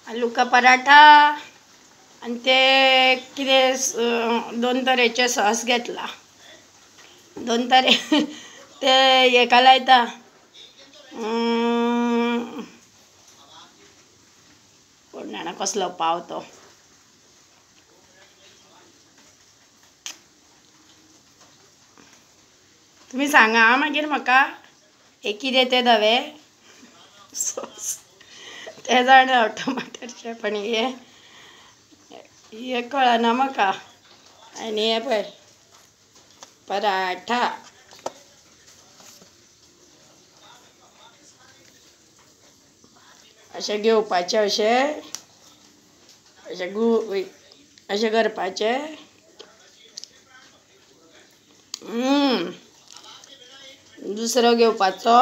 आलू का पराठा आणि ते कितें दोन तरेचे सॉस घेतला. दोन तरे ते हेका लायता कोण जाणा कसलो पाव तो. तुम्ही सांगा आं मागीर म्हाका हे कितें ते धवे सॉस ते जाणा हांव टमाटरचे पण हे कळना म्हाका. आनी हे पळय पराठा अशें घेवपाचें अशें अशें करपाचें. दुसरो घेवपाचो